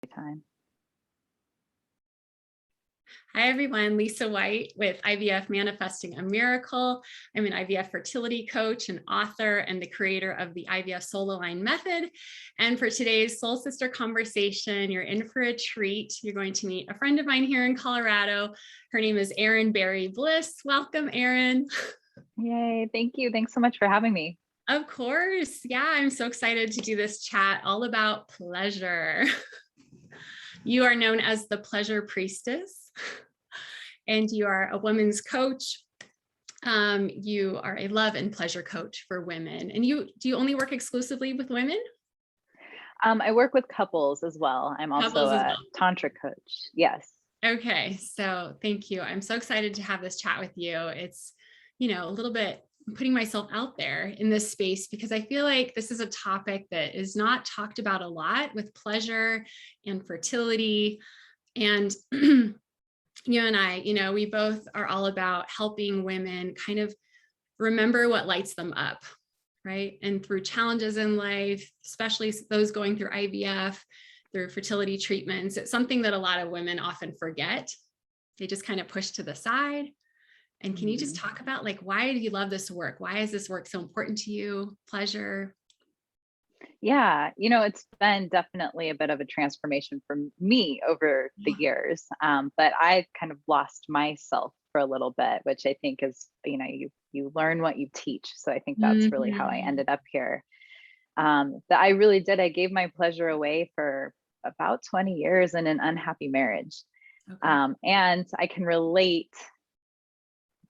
Time. Hi, everyone. Lisa White with IVF Manifesting a Miracle. I'm an IVF fertility coach and author and the creator of the IVF Soul Align Method. And for today's Soul Sister conversation, you're in for a treat. You're going to meet a friend of mine here in Colorado. Her name is Erin Berry Bliss. Welcome, Erin. Yay. Thank you. Thanks so much for having me. Of course. Yeah, I'm so excited to do this chat all about pleasure. You are known as the Pleasure Priestess, and you are a women's coach. You are a love and pleasure coach for women. And do you only work exclusively with women? I work with couples as well. I'm also a tantra coach. Yes. Okay. So thank you. I'm so excited to have this chat with you. It's, a little bit putting myself out there in this space because I feel like this is a topic that is not talked about a lot with pleasure and fertility. And you and I, we both are all about helping women kind of remember what lights them up, right? And through challenges in life, especially those going through IVF, through fertility treatments, it's something that a lot of women often forget. They just kind of push to the side. And can you just talk about why do you love this work? Why is this work so important to you? Pleasure? Yeah. It's been definitely a bit of a transformation for me over the years. But I kind of lost myself for a little bit, which I think is, you learn what you teach. So I think that's really how I ended up here. That I really did. I gave my pleasure away for about 20 years in an unhappy marriage. Okay. And I can relate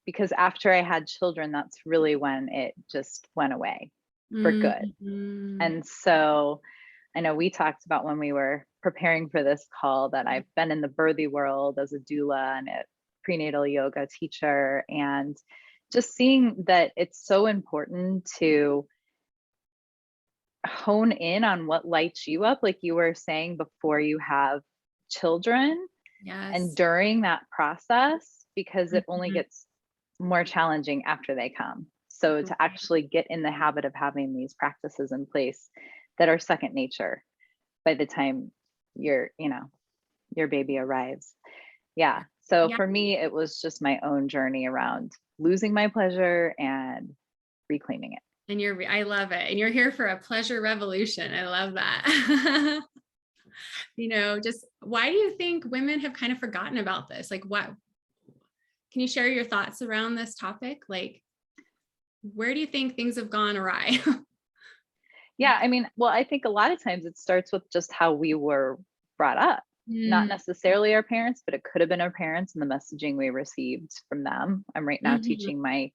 because after I had children, that's really when it just went away for good. And so I know we talked about when we were preparing for this call that I've been in the birthing world as a doula and a prenatal yoga teacher, and just seeing that it's so important to hone in on what lights you up, like you were saying, before you have children. Yes. And during that process, because it only gets more challenging after they come. So to actually get in the habit of having these practices in place that are second nature by the time your baby arrives. Yeah. So for me, it was just my own journey around losing my pleasure and reclaiming it. And I love it. And you're here for a pleasure revolution. I love that. Just why do you think women have kind of forgotten about this? What? Can you share your thoughts around this topic? Where do you think things have gone awry? Yeah, I think a lot of times it starts with just how we were brought up. Not necessarily our parents, but it could have been our parents and the messaging we received from them. I'm right now teaching my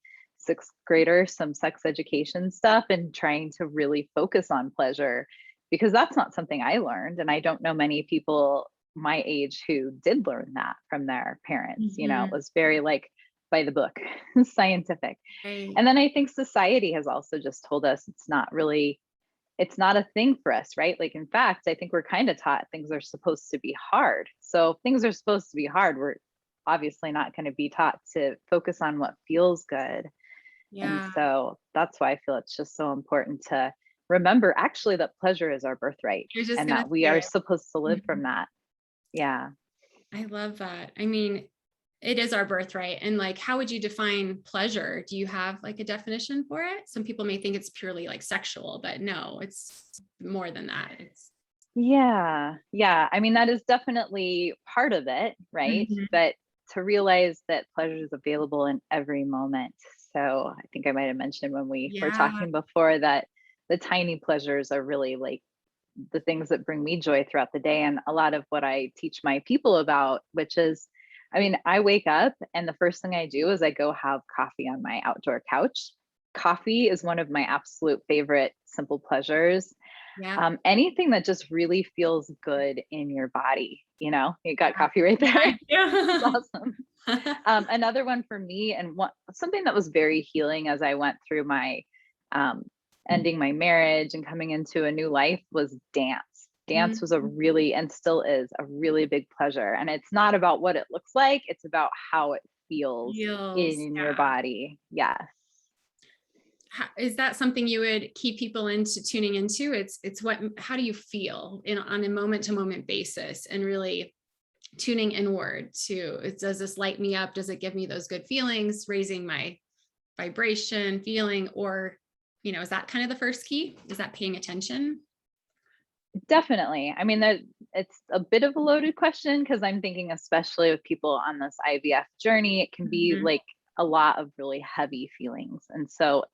6th grader some sex education stuff and trying to really focus on pleasure because that's not something I learned. And I don't know many people my age who did learn that from their parents. It was very by the book, scientific. Right. And then I think society has also just told us it's not a thing for us, right? In fact, I think we're kind of taught things are supposed to be hard. So if things are supposed to be hard, we're obviously not going to be taught to focus on what feels good. Yeah. And so that's why I feel it's just so important to remember actually that pleasure is our birthright and that we are supposed to live from that. Yeah. I love that. It is our birthright. And how would you define pleasure? Do you have a definition for it? Some people may think it's purely sexual, but no, it's more than that. Yeah. That is definitely part of it, right? But to realize that pleasure is available in every moment. So I think I might have mentioned when we were talking before that the tiny pleasures are really the things that bring me joy throughout the day. And a lot of what I teach my people about, which is, I wake up and the first thing I do is I go have coffee on my outdoor couch. Coffee is one of my absolute favorite simple pleasures. Yeah. Anything that just really feels good in your body, you got coffee right there. That's awesome. Another one for me, and something that was very healing as I went through my ending my marriage and coming into a new life, was dance. Dance was a really, and still is, a really big pleasure. And it's not about what it looks like, it's about how it feels in your body. Yes. Is that something you would keep people into tuning into? It's how do you feel on a moment to moment basis, and really tuning inward does this light me up? Does it give me those good feelings, raising my vibration, feeling, or, is that kind of the first key? Is that paying attention? Definitely. I mean, it's a bit of a loaded question, because I'm thinking, especially with people on this IVF journey, it can be Mhm. like a lot of really heavy feelings. And so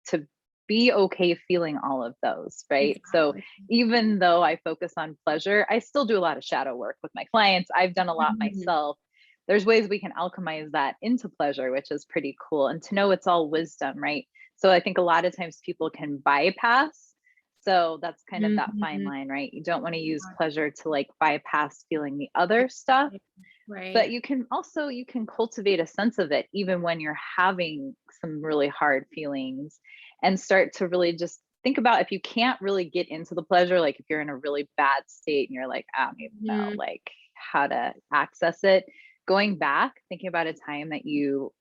to be okay feeling all of those, right? So Exactly. even though I focus on pleasure, I still do a lot of shadow work with my clients. I've done a lot Mhm. myself. There's ways we can alchemize that into pleasure, which is pretty cool. And to know it's all wisdom, right? So I think a lot of times people can bypass. So that's kind of that fine Mhm. line, right? You don't want to use pleasure to like bypass feeling the other stuff, but Right. you can cultivate a sense of it even when you're having some really hard feelings, and start to really just think about, if you can't really get into the pleasure, like if you're in a really bad state and you're like, I don't even know Mhm. like how to access it, going back, thinking about a time that you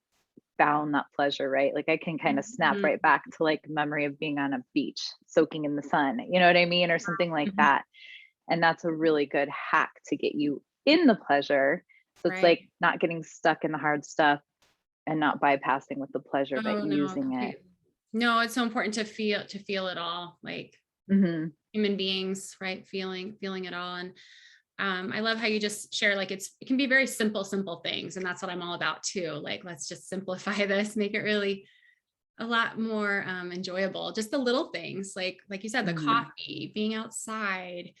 found that pleasure, right? Like I can kind of snap Mhm. right back to like memory of being on a beach, soaking in the sun, you know what I mean? Or something like Mhm. that. And that's a really good hack to get you in the pleasure. So it's like Right. not getting stuck in the hard stuff and not bypassing with the pleasure, but Oh no, using it. completely. No, it's so important to feel it all, like Hmm. human beings, right? Feeling it all. And I love how you just share, like, it can be very simple things. And that's what I'm all about too. Like, let's just simplify this, make it really a lot more enjoyable. Just the little things, like you said, the Hmm. coffee, being outside.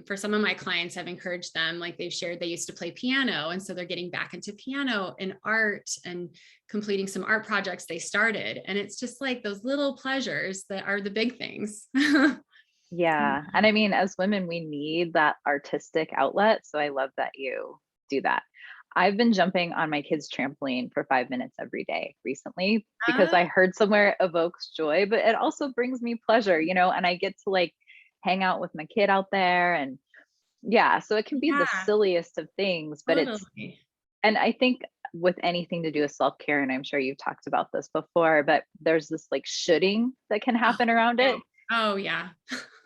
For some of my clients, I've encouraged them, like they've shared they used to play piano. And so they're getting back into piano and art and completing some art projects they started. And it's just like those little pleasures that are the big things. Yeah. And I mean, as women, we need that artistic outlet. So I love that you do that. I've been jumping on my kids' trampoline for 5 minutes every day recently, because Ah, I heard somewhere it evokes joy, but it also brings me pleasure, and I get to like hang out with my kid out there. And yeah, so it can be the yeah, silliest of things, but totally. and I think with anything to do with self care, and I'm sure you've talked about this before, but there's this like shoulding that can Oh, happen around no. it. Oh, yeah.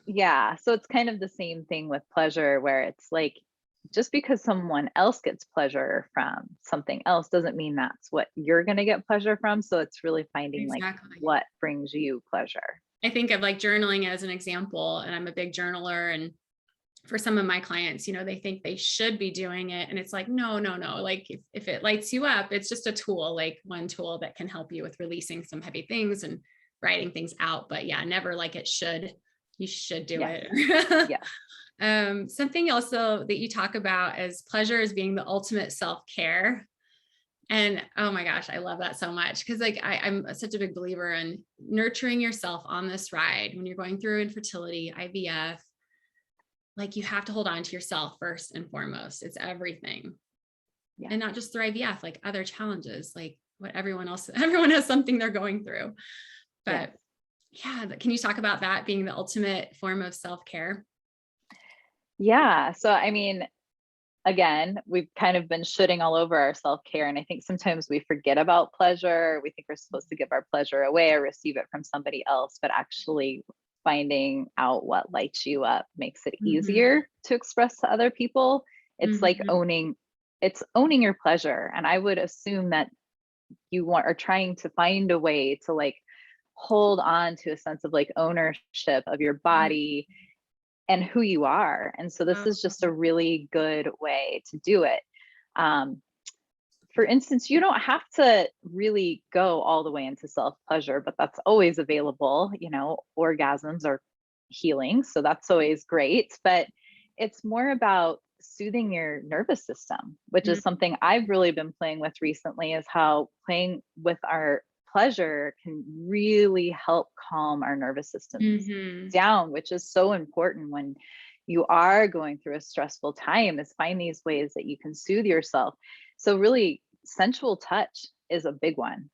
Yeah, so it's kind of the same thing with pleasure, where it's like, just because someone else gets pleasure from something else doesn't mean that's what you're going to get pleasure from. So it's really finding like Exactly. what brings you pleasure. I think of like journaling as an example, and I'm a big journaler. And for some of my clients, they think they should be doing it. And it's like, no, no, no. Like if it lights you up, it's just a tool, like one tool that can help you with releasing some heavy things and writing things out. But yeah, never like it should. You should do Yes. it. Yes. Something also that you talk about as pleasure as being the ultimate self-care. And oh my gosh, I love that so much, because like I'm such a big believer in nurturing yourself on this ride when you're going through infertility, IVF. Like, you have to hold on to yourself first and foremost. It's everything. Yes. And not just through IVF, like other challenges, like what everyone else, everyone has something they're going through. Yes. But yeah, can you talk about that being the ultimate form of self-care? Yeah. So, I mean, again, we've kind of been shooting all over our self care. And I think sometimes we forget about pleasure. We think we're supposed to give our pleasure away or receive it from somebody else, but actually finding out what lights you up makes it Mhm, easier to express to other people. It's like mhm. owning your pleasure. And I would assume that are trying to find a way to like hold on to a sense of like ownership of your Yeah. body and who you are. And so this is just a really good way to do it. Um, for instance, you don't have to really go all the way into self pleasure, but that's always available. Orgasms are healing. So that's always great. But it's more about soothing your nervous system, which Mhm, is something I've really been playing with recently, is how playing with our pleasure can really help calm our nervous systems mhm. down, which is so important when you are going through a stressful time, is find these ways that you can soothe yourself. So really sensual touch is a big one.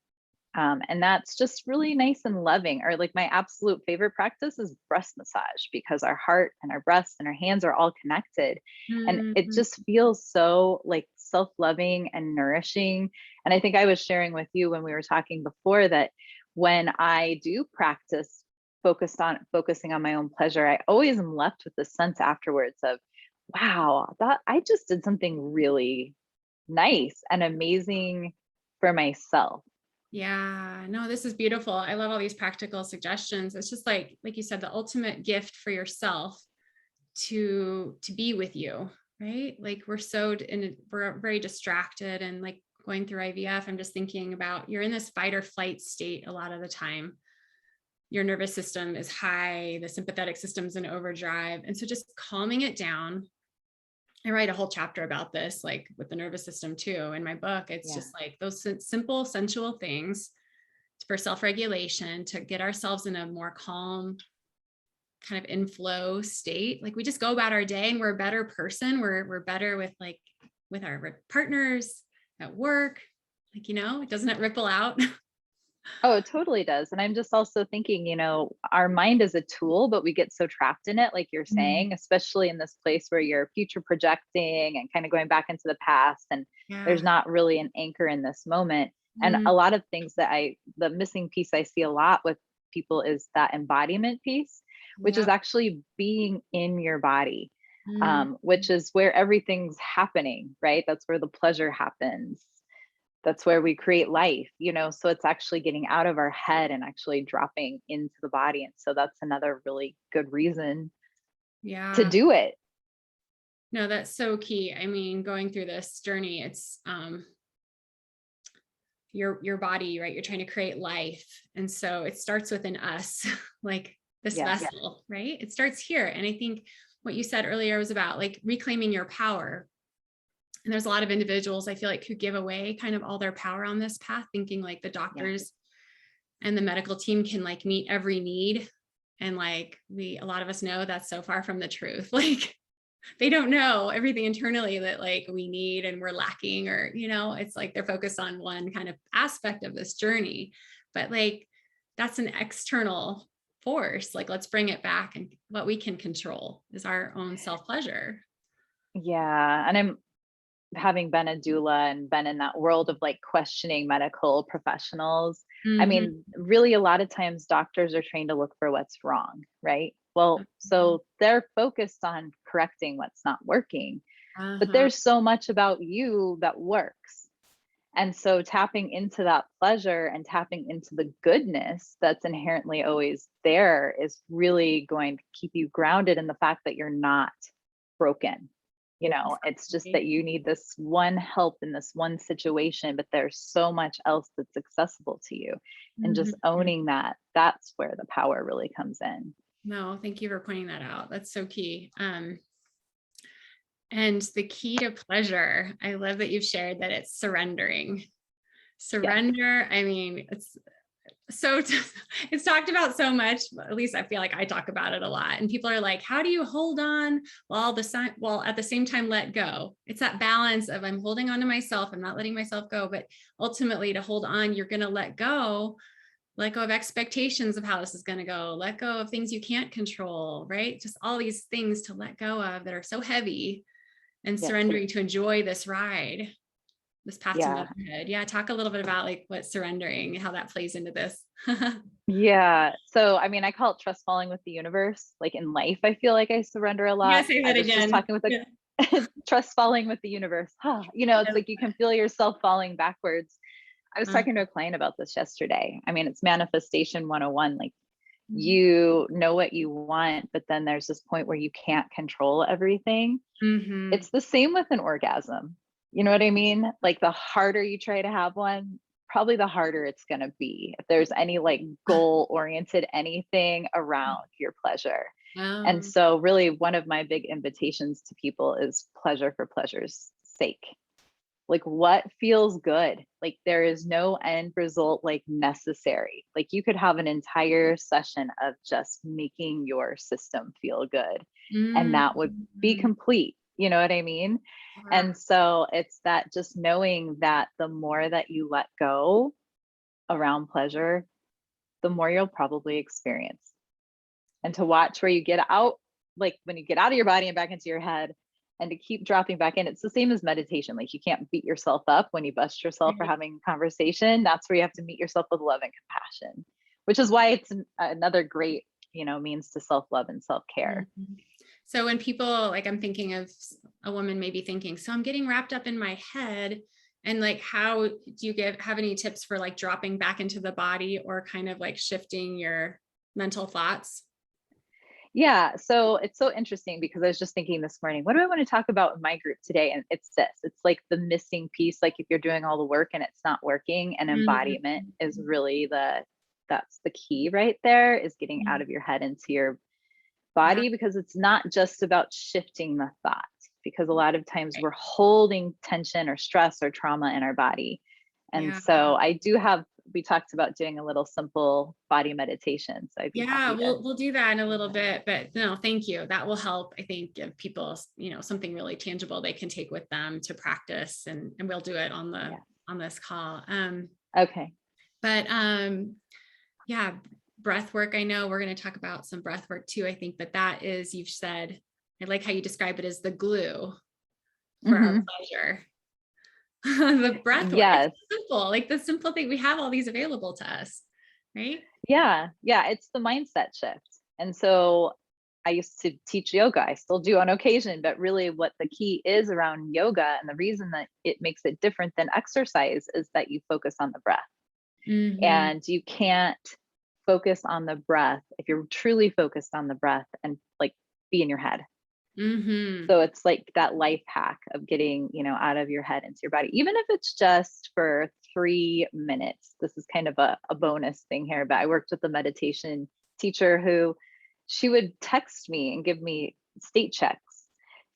And that's just really nice and loving. Or like my absolute favorite practice is breast massage, because our heart and our breasts and our hands are all connected. And it Mhm. just feels so like self loving and nourishing. And I think I was sharing with you when we were talking before that when I do practice focusing on my own pleasure, I always am left with the sense afterwards of, wow, that I just did something really nice and amazing for myself. Yeah, no, this is beautiful. I love all these practical suggestions. It's just like you said, the ultimate gift for yourself to be with you, right? Like we're very distracted, and like going through IVF, I'm just thinking about, you're in this fight or flight state a lot of the time. Your nervous system is high, the sympathetic system's in overdrive. And so just calming it down. I write a whole chapter about this, like with the nervous system too, in my book. It's Yeah. just like those simple, sensual things for self-regulation, to get ourselves in a more calm, kind of in flow state. Like we just go about our day and we're a better person. We're better with our partners, at work, doesn't it ripple out? Oh, it totally does. And I'm just also thinking, our mind is a tool, but we get so trapped in it, like you're Mm, saying, especially in this place where you're future projecting and kind of going back into the past. And there's yeah. not really an anchor in this moment. And Mm, a lot of things the missing piece I see a lot with people is that embodiment piece, which is yep. actually being in your body, Mm, which is where everything's happening, right? That's where the pleasure happens. That's where we create life, so it's actually getting out of our head and actually dropping into the body. And so that's another really good reason to yeah. do it. No, that's so key. I mean, going through this journey, it's your body, right? You're trying to create life. And so it starts within us, like this Yes. vessel, right? It starts here. And I think what you said earlier was about like reclaiming your power. And there's a lot of individuals I feel like who give away kind of all their power on this path, thinking like the Yeah. doctors and the medical team can like meet every need. And like a lot of us know that's so far from the truth. Like they don't know everything internally that like we need and we're lacking, or, it's like they're focused on one kind of aspect of this journey, but like that's an external force. Like, let's bring it back. And what we can control is our own self pleasure. Yeah. And I'm having been a doula and been in that world of like questioning medical professionals. I Mm-hmm. mean, really, a lot of times doctors are trained to look for what's wrong, right? Well, so they're focused on correcting what's not working, but Uh-huh. there's so much about you that works. And so tapping into that pleasure and tapping into the goodness that's inherently always there is really going to keep you grounded in the fact that you're not broken. It's just that you need this one help in this one situation, but there's so much else that's accessible to you. And just Mm-hmm. owning that, that's where the power really comes in. No, thank you for pointing that out. That's so key. And the key to pleasure, I love that you've shared that it's surrendering. Yes. Surrender. I mean, so it's talked about so much, at least I feel like I talk about it a lot, and people are like, how do you hold on while at the same time let go? It's that balance of, I'm holding on to myself, I'm not letting myself go, but ultimately to hold on, you're going to let go of expectations of how this is going to go, let go of things you can't control, right? Just all these things to let go of that are so heavy, and Yes. surrendering to enjoy this ride, this path to Yeah. motherhood. Yeah. Talk a little bit about like what surrendering, how that plays into this. Yeah. So, I mean, I call it trust falling with the universe. Like in life, I feel like I surrender a Yeah, lot. say I that was just again. talking with Yeah. trust falling with the universe. It's like you can feel yourself falling backwards. I was Uh, talking to a client about this yesterday. I mean, it's manifestation 101. Like, mhm. you know what you want, but then there's this point where you can't control everything. Mhm. It's the same with an orgasm. You know what I mean? Like, the harder you try to have one, probably the harder it's going to be. If there's any like goal oriented anything around your pleasure. And Um, so, really, one of my big invitations to people is pleasure for pleasure's sake. Like, what feels good? Like, there is no end result like necessary. Like, you could have an entire session of just making your system feel good, and that would be mhm. complete. You know what I mean? Yeah. And so it's that, just knowing that the more that you let go around pleasure, the more you'll probably experience. And to watch where you get out, like when you get out of your body and back into your head, and to keep dropping back in. It's the same as meditation. Like you can't beat yourself up when you bust yourself for having a conversation. That's where you have to meet yourself with love and compassion, which is why it's another great, means to self-love and self-care. Mm-hmm. So when people, like, I'm thinking of a woman maybe thinking, so I'm getting wrapped up in my head, and like, how do you have any tips for like dropping back into the body or kind of like shifting your mental thoughts? Yeah. So it's so interesting because I was just thinking this morning, what do I want to talk about in my group today? And it's this, it's like the missing piece. Like if you're doing all the work and it's not working, and embodiment is really that's the key right there, is getting out of your head into your body, because it's not just about shifting the thoughts, because a lot of times we're holding tension or stress or trauma in our body. And so we talked about doing a little simple body meditation. So I'd be happy to. We'll do that in a little bit, but no, thank you. That will help, I think, give people, something really tangible they can take with them to practice, and we'll do it on this call. Okay. But breath work. I know we're going to talk about some breath work too, I think, but that is, you've said, I like how you describe it as the glue for our pleasure. The breath work. Yes. It's simple, like the simple thing. We have all these available to us, right? Yeah. It's the mindset shift. And so I used to teach yoga. I still do on occasion, but really what the key is around yoga, and the reason that it makes it different than exercise, is that you focus on the breath. And you can't focus on the breath if you're truly focused on the breath and like be in your head. So it's like that life hack of getting, out of your head into your body, even if it's just for 3 minutes. This is kind of a bonus thing here, but I worked with a meditation teacher who, she would text me and give me state checks.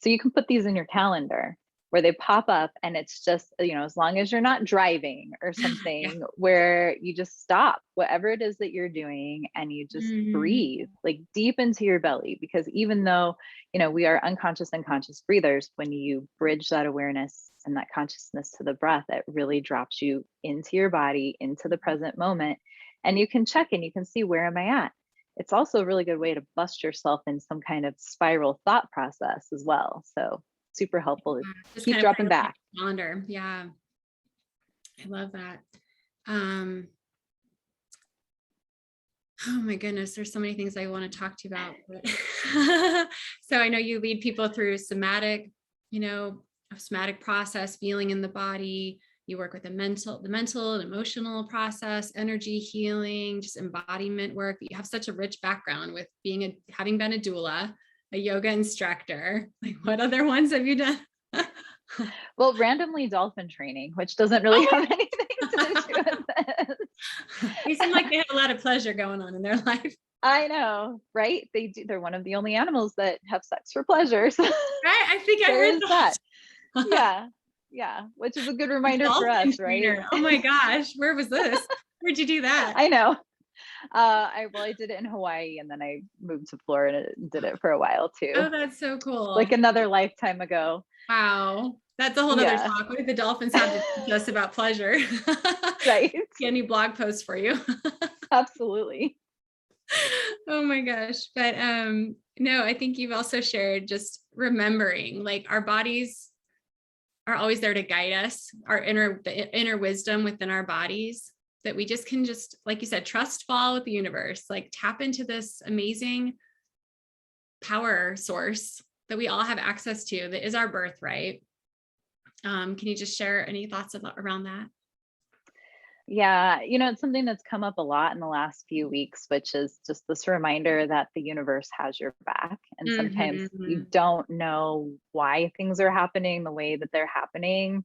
So you can put these in your calendar where they pop up, and it's just, as long as you're not driving or something, where you just stop whatever it is that you're doing and you just breathe like deep into your belly. Because even though, we are unconscious and conscious breathers, when you bridge that awareness and that consciousness to the breath, it really drops you into your body, into the present moment. And you can check and you can see, where am I at? It's also a really good way to bust yourself in some kind of spiral thought process as well. So super helpful to keep dropping back. Calendar. Yeah. I love that. Oh my goodness, there's so many things I want to talk to you about. So I know you lead people through somatic, a somatic process, feeling in the body. You work with the mental and emotional process, energy healing, just embodiment work. You have such a rich background with having been a doula, a yoga instructor. Like, what other ones have you done? Well, randomly Dolphin Training, which doesn't really have anything to do with this. They seem like they have a lot of pleasure going on in their life. I know, right? They do. They're one of the only animals that have sex for pleasure. So right? I think I heard that. Yeah. Which is a good reminder for us, right? Oh my gosh, where was this? Where'd you do that? I know. I did it in Hawaii, and then I moved to Florida and did it for a while too. Oh, that's so cool. Like another lifetime ago. Wow. That's a whole other talk. What do the dolphins have to teach us about pleasure? Right. Get any blog posts for you? Absolutely. Oh my gosh. But no, I think you've also shared just remembering, like, our bodies are always there to guide us, the inner wisdom within our bodies, that we just can like you said, trust fall with the universe, like tap into this amazing power source that we all have access to, that is our birthright. Can you just share any thoughts around that? Yeah, it's something that's come up a lot in the last few weeks, which is just this reminder that the universe has your back. And sometimes you don't know why things are happening the way that they're happening.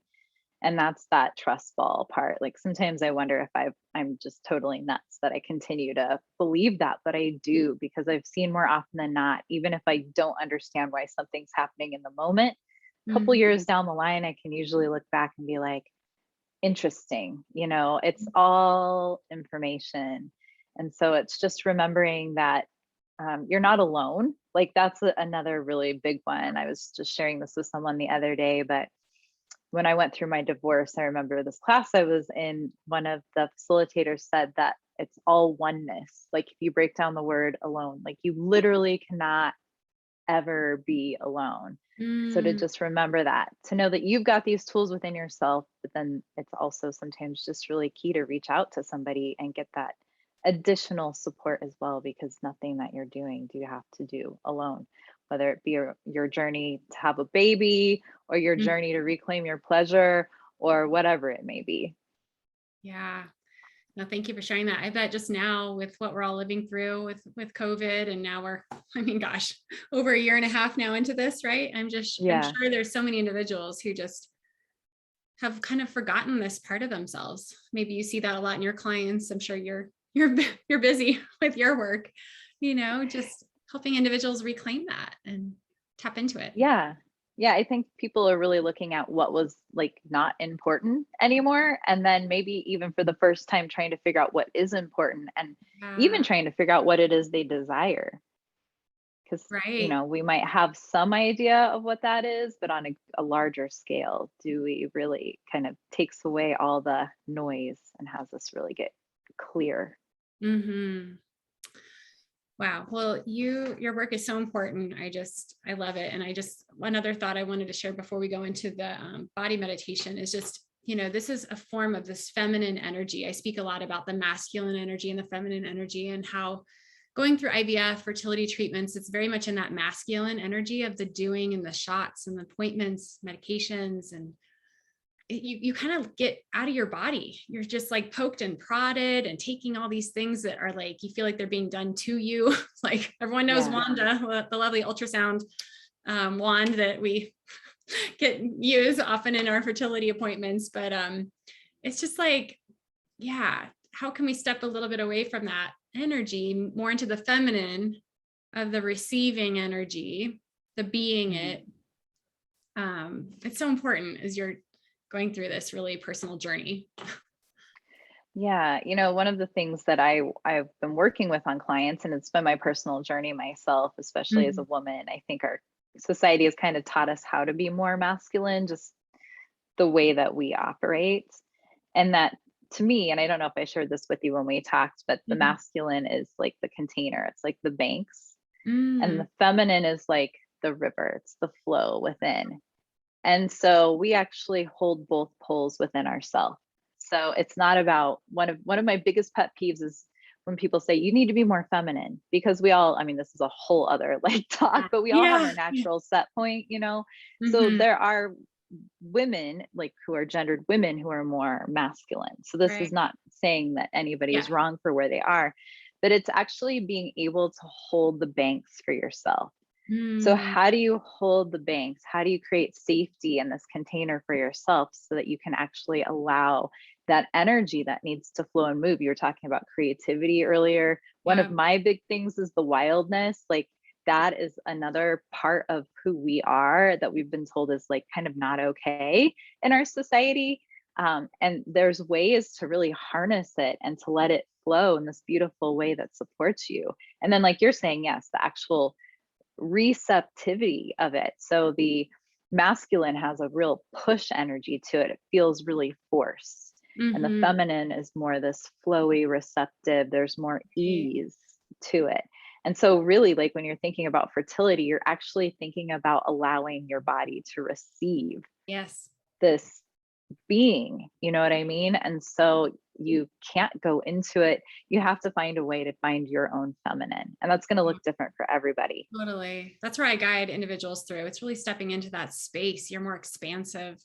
And that's that trust fall part. Like sometimes I wonder if I'm just totally nuts that I continue to believe that, but I do, because I've seen more often than not, even if I don't understand why something's happening in the moment, a couple years down the line, I can usually look back and be like, interesting, it's all information. And so it's just remembering that you're not alone. Like that's another really big one. I was just sharing this with someone the other day, but when I went through my divorce, I remember this class I was in, one of the facilitators said that it's all oneness. Like if you break down the word alone, like you literally cannot ever be alone. So to Mm, just remember that, to know that you've got these tools within yourself, but then it's also sometimes just really key to reach out to somebody and get that additional support as well, because nothing that you're doing do you have to do alone, whether it be your journey to have a baby or your mm, journey to reclaim your pleasure or whatever it may be. yeah. No, thank you for sharing that. I bet just now with what we're all living through with COVID, and now we're, I mean, gosh, over a year and a half now into this, right? I'm Yeah. sure there's so many individuals who just have kind of forgotten this part of themselves. Maybe you see that a lot in your clients. I'm sure you're busy with your work, just helping individuals reclaim that and tap into it. Yeah. Yeah, I think people are really looking at what was like not important anymore. And then maybe even for the first time trying to figure out what is important and even Yeah, trying to figure out what it is they desire. Because, right. we might have some idea of what that is, but on a larger scale, do we really kind of takes away all the noise and has us really get clear? Hmm. Wow. Well, your work is so important. I love it. And one other thought I wanted to share before we go into the body meditation is just, this is a form of this feminine energy. I speak a lot about the masculine energy and the feminine energy, and how going through IVF fertility treatments, it's very much in that masculine energy of the doing and the shots and the appointments, medications, and you kind of get out of your body. You're just like poked and prodded and taking all these things that are like, you feel like they're being done to you. Like everyone knows Yeah. Wanda, the lovely ultrasound wand that we use often in our fertility appointments. But it's just like, yeah, how can we step a little bit away from that energy, more into the feminine of the receiving energy, the being Mhm. it? It's so important as you're going through this really personal journey. Yeah, one of the things that I've been working with on clients, and it's been my personal journey myself, especially as a Mhm. woman. I think our society has kind of taught us how to be more masculine, just the way that we operate. And that to me, and I don't know if I shared this with you when we talked, but the Mhm. masculine is like the container, it's like the banks, and Mm, the feminine is like the river, it's the flow within. And so we actually hold both poles within ourselves. So it's not about one of my biggest pet peeves is when people say you need to be more feminine, because we all, I mean, this is a whole other like talk, but we all have yeah. our Yeah. natural set point. So Mhm. there are women like who are gendered women who are more masculine. So this is Right. not saying that anybody Yeah. is wrong for where they are, but it's actually being able to hold the banks for yourself. So Mm, how do you hold the banks? How do you create safety in this container for yourself so that you can actually allow that energy that needs to flow and move? You were talking about creativity earlier. One of yeah. my big things is the wildness. Like that is another part of who we are that we've been told is like kind of not okay in our society. And there's ways to really harness it and to let it flow in this beautiful way that supports you. And then, like you're saying, yes, the actual receptivity of it. So the masculine has a real push energy to it. It feels really forced. And the Mhm. feminine is more this flowy, receptive. There's more Right. ease to it. And so, really, like when you're thinking about fertility, you're actually thinking about allowing your body to receive Yes. this being, you know what I mean? And so you can't go into it. You have to find a way to find your own feminine. And that's going to look different for everybody. Totally. That's where I guide individuals through. It's really stepping into that space. You're more expansive,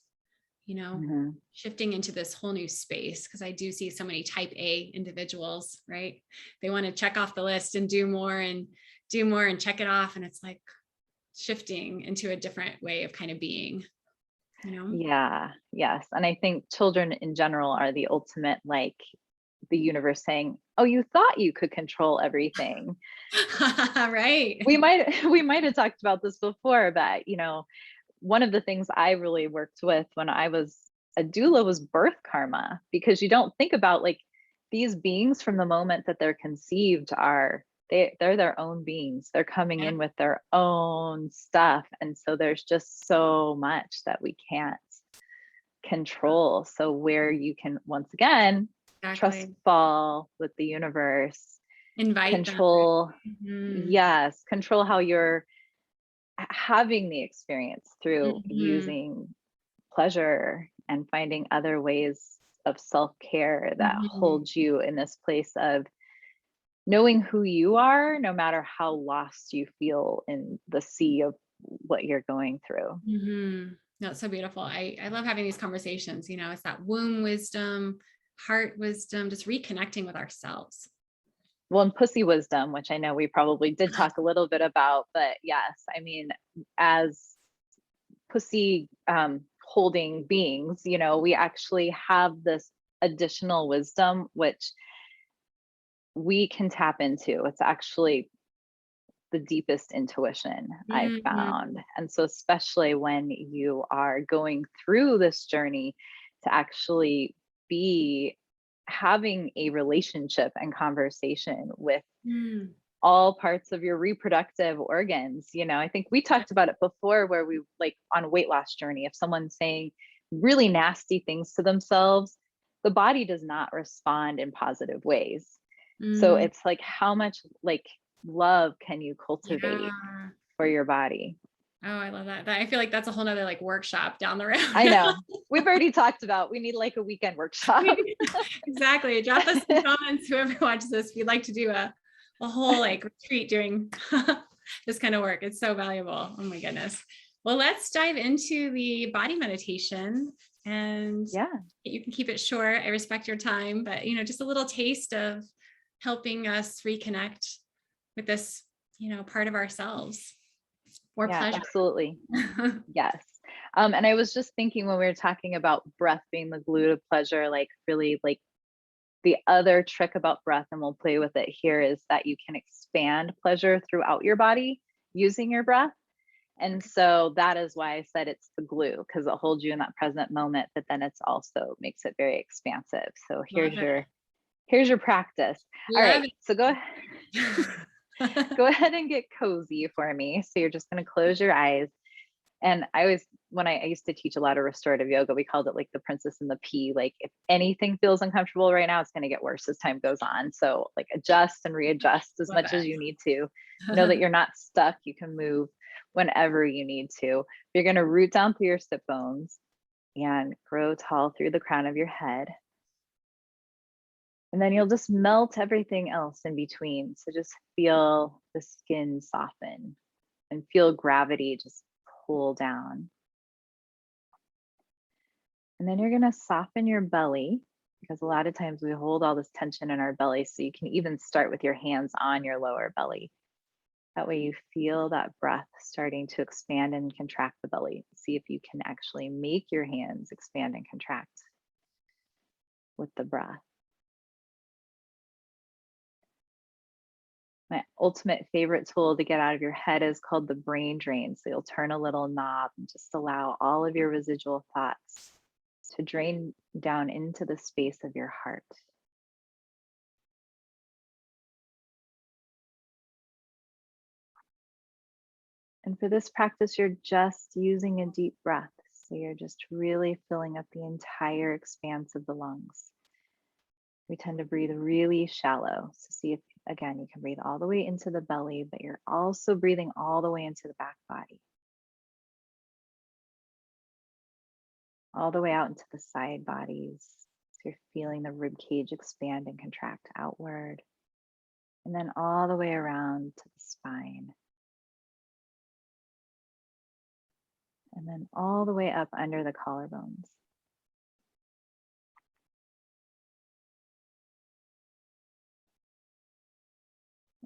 you know, Mhm. shifting into this whole new space. Cause I do see so many type A individuals, right? They want to check off the list and do more and do more and check it off. And it's like shifting into a different way of kind of being, you know? Yeah, yes. And I think children in general are the ultimate, like the universe saying, "Oh, you thought you could control everything." Right. We might have talked about this before, but one of the things I really worked with when I was a doula was birth karma, because you don't think about like these beings from the moment that they're conceived are they're their own beings. They're coming Yeah, in with their own stuff. And so there's just so much that we can't control. So where you can once again trust exactly. fall with the universe, Invite them. control, Mhm. yes, control how you're having the experience through Mhm. using pleasure and finding other ways of self-care that Mhm. holds you in this place of knowing who you are, no matter how lost you feel in the sea of what you're going through. Mhm. No, it's so beautiful. I love having these conversations, it's that womb wisdom, heart wisdom, just reconnecting with ourselves. Well, and pussy wisdom, which I know we probably did talk a little bit about, but yes, I mean, as pussy holding beings, we actually have this additional wisdom which we can tap into. It's actually the deepest intuition I've Mhm. found. And so, especially when you are going through this journey, to actually be having a relationship and conversation with Mm. all parts of your reproductive organs. I think we talked about it before where we like on a weight loss journey, if someone's saying really nasty things to themselves, the body does not respond in positive ways. So Mm. it's like how much like love can you cultivate Yeah. for your body? Oh, I love that. I feel like that's a whole nother like workshop down the road. I know. We've already talked about we need like a weekend workshop. Exactly. Drop us some comments, whoever watches this. We'd like to do a whole like retreat doing this kind of work. It's so valuable. Oh my goodness. Well, let's dive into the body meditation, and Yeah. you can keep it short. I respect your time, but just a little taste of helping us reconnect with this, part of ourselves for Yeah, pleasure. absolutely. Yes. And I was just thinking when we were talking about breath being the glue to pleasure, like really like the other trick about breath, and we'll play with it here, is that you can expand pleasure throughout your body using your breath. And Okay. so that is why I said it's the glue, because it holds you in that present moment, but then it's also makes it very expansive. So Love it. here's your practice. All Love right. it. So go ahead and get cozy for me. So you're just going to close your eyes. And I always, when I used to teach a lot of restorative yoga, we called it like the princess and the pea. Like if anything feels uncomfortable right now, it's going to get worse as time goes on. So like adjust and readjust as Love much as you need to. Know that it. you're not stuck. You can move whenever you need to. You're going to root down through your sit bones and grow tall through the crown of your head. And then you'll just melt everything else in between. So just feel the skin soften and feel gravity just pull down. And then you're going to soften your belly, because a lot of times we hold all this tension in our belly. So you can even start with your hands on your lower belly. That way you feel that breath starting to expand and contract the belly. See if you can actually make your hands expand and contract with the breath. My ultimate favorite tool to get out of your head is called the brain drain. So you'll turn a little knob and just allow all of your residual thoughts to drain down into the space of your heart. And for this practice, you're just using a deep breath. So you're just really filling up the entire expanse of the lungs. We tend to breathe really shallow. So see if, again, you can breathe all the way into the belly, but you're also breathing all the way into the back body, all the way out into the side bodies. So you're feeling the rib cage expand and contract outward, and then all the way around to the spine, and then all the way up under the collarbones.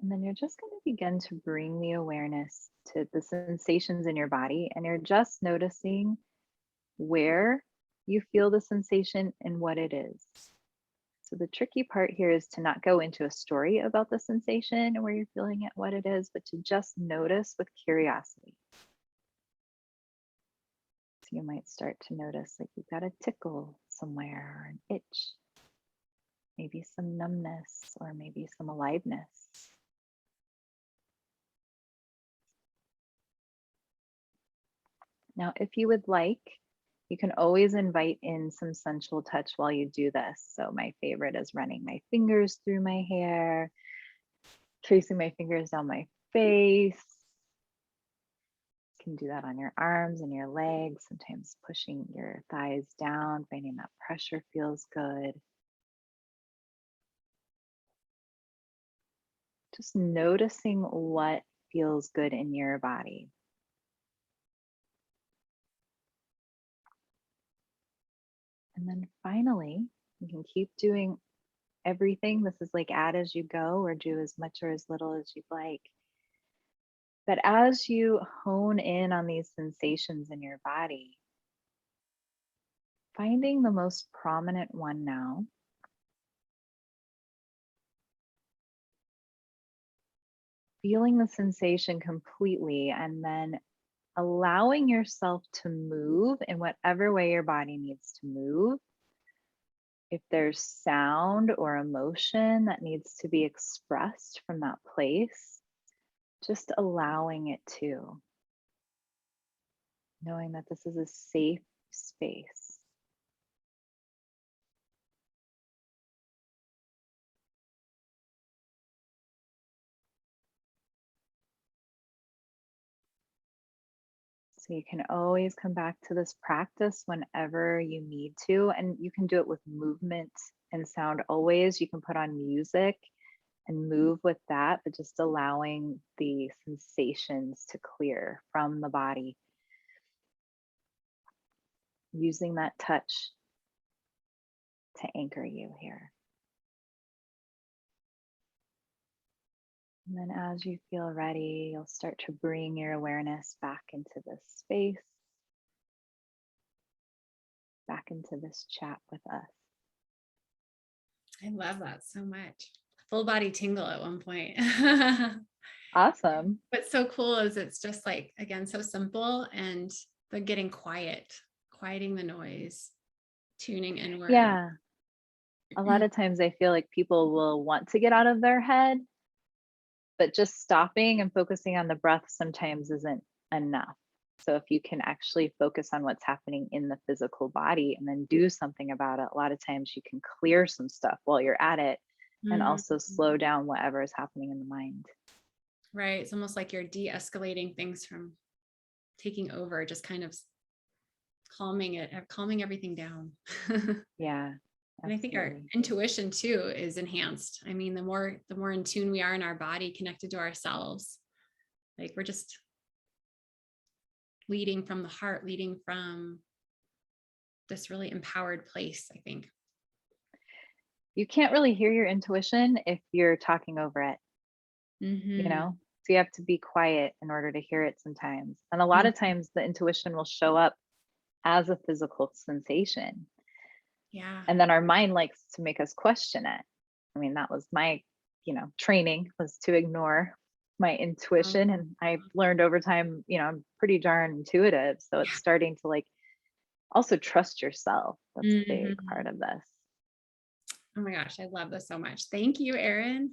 And then you're just going to begin to bring the awareness to the sensations in your body, and you're just noticing where you feel the sensation and what it is. So the tricky part here is to not go into a story about the sensation and where you're feeling it, what it is, but to just notice with curiosity. So you might start to notice like you've got a tickle somewhere or an itch, maybe some numbness or maybe some aliveness. Now, if you would like, you can always invite in some sensual touch while you do this. So my favorite is running my fingers through my hair, tracing my fingers down my face, You can do that on your arms and your legs, sometimes pushing your thighs down, finding that pressure feels good. Just noticing what feels good in your body. And then finally, you can keep doing everything. This is like add as you go, or do as much or as little as you'd like. But as you hone in on these sensations in your body, finding the most prominent one now, feeling the sensation completely, and then allowing yourself to move in whatever way your body needs to move. If there's sound or emotion that needs to be expressed from that place, just allowing it to, knowing that this is a safe space. So you can always come back to this practice whenever you need to, and you can do it with movement and sound always. You can put on music and move with that, but just allowing the sensations to clear from the body. Using that touch to anchor you here. And then as you feel ready, you'll start to bring your awareness back into this space, back into this chat with us. I love that so much. Full body tingle at one point. Awesome. What's so cool is it's just like, again, so simple, and the getting quiet, quieting the noise, tuning inward. Yeah. A lot of times I feel like people will want to get out of their head, but just stopping and focusing on the breath sometimes isn't enough. So if you can actually focus on what's happening in the physical body and then do something about it, a lot of times you can clear some stuff while you're at it, and also slow down whatever is happening in the mind. Right. It's almost like you're de-escalating things from taking over, just kind of calming everything down. Yeah. And I think our intuition too is enhanced. I mean, the more in tune we are in our body, connected to ourselves, like we're just leading from the heart, leading from this really empowered place, I think. You can't really hear your intuition if you're talking over it, Mm-hmm. So you have to be quiet in order to hear it sometimes. And a lot of times the intuition will show up as a physical sensation. Yeah. And then our mind likes to make us question it. I mean, that was my, training, was to ignore my intuition. And I've learned over time, I'm pretty darn intuitive. So it's starting to also trust yourself. That's a big part of this. Oh my gosh, I love this so much. Thank you, Erin.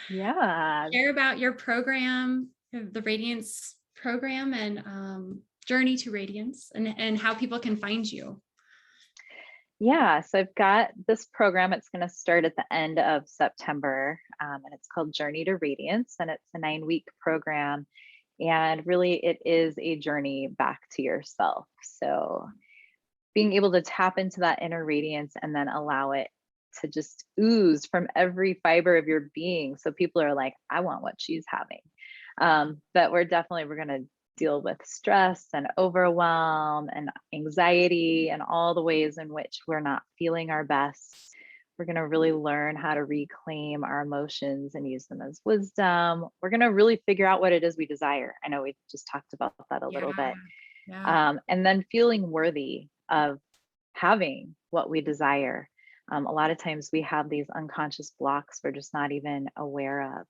Yeah. Share about your program, the Radiance program, and Journey to Radiance, and how people can find you. Yeah, so I've got this program. It's going to start at the end of September, and it's called Journey to Radiance, and it's a 9-week program. And really, it is a journey back to yourself. So being able to tap into that inner radiance and then allow it to just ooze from every fiber of your being. So people are like, I want what she's having. But we're going to deal with stress and overwhelm and anxiety and all the ways in which we're not feeling our best. We're going to really learn how to reclaim our emotions and use them as wisdom. We're going to really figure out what it is we desire. I know we just talked about that a little bit. Yeah. And then feeling worthy of having what we desire. A lot of times we have these unconscious blocks we're just not even aware of.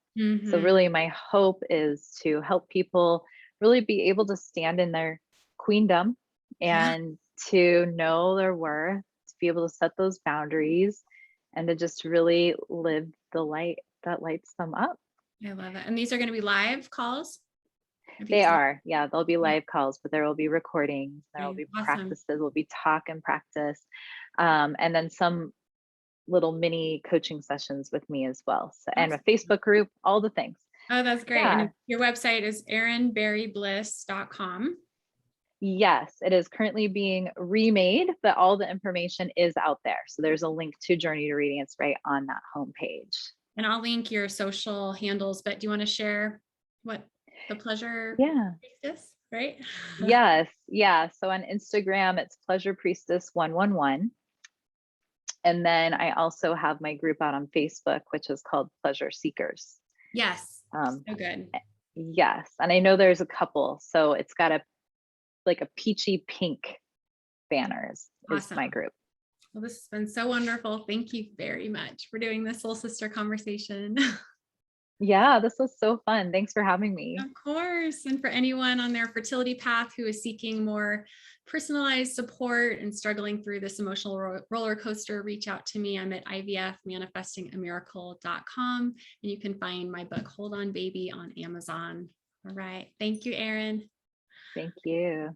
So really my hope is to help people really be able to stand in their queendom and to know their worth, to be able to set those boundaries, and to just really live the light that lights them up. I love it. And these are going to be live calls? They are. Yeah, there'll be live calls, but there will be recordings. There will be practices. There'll be talk and practice. And then some little mini coaching sessions with me as well. So, and a Facebook group, all the things. Oh, that's great. Yeah. And your website is erinberrybliss.com. Yes, it is currently being remade, but all the information is out there. So there's a link to Journey to Radiance right on that homepage. And I'll link your social handles, but do you want to share what the Pleasure Yeah. Priestess, right? Yes. Yeah. So on Instagram, it's Pleasure Priestess 111. And then I also have my group out on Facebook, which is called Pleasure Seekers. Yes. Um, So good. yes. And I know there's a couple. So it's got a peachy pink banners is Awesome. my group. Well, this has been so wonderful. Thank you very much for doing this Soul Sister conversation. Yeah, this was so fun. Thanks for having me. Of course. And for anyone on their fertility path who is seeking more personalized support and struggling through this emotional roller coaster, reach out to me. I'm at ivfmanifestingamiracle.com, and you can find my book, Hold On Baby, on Amazon. All right. Thank you, Erin. Thank you.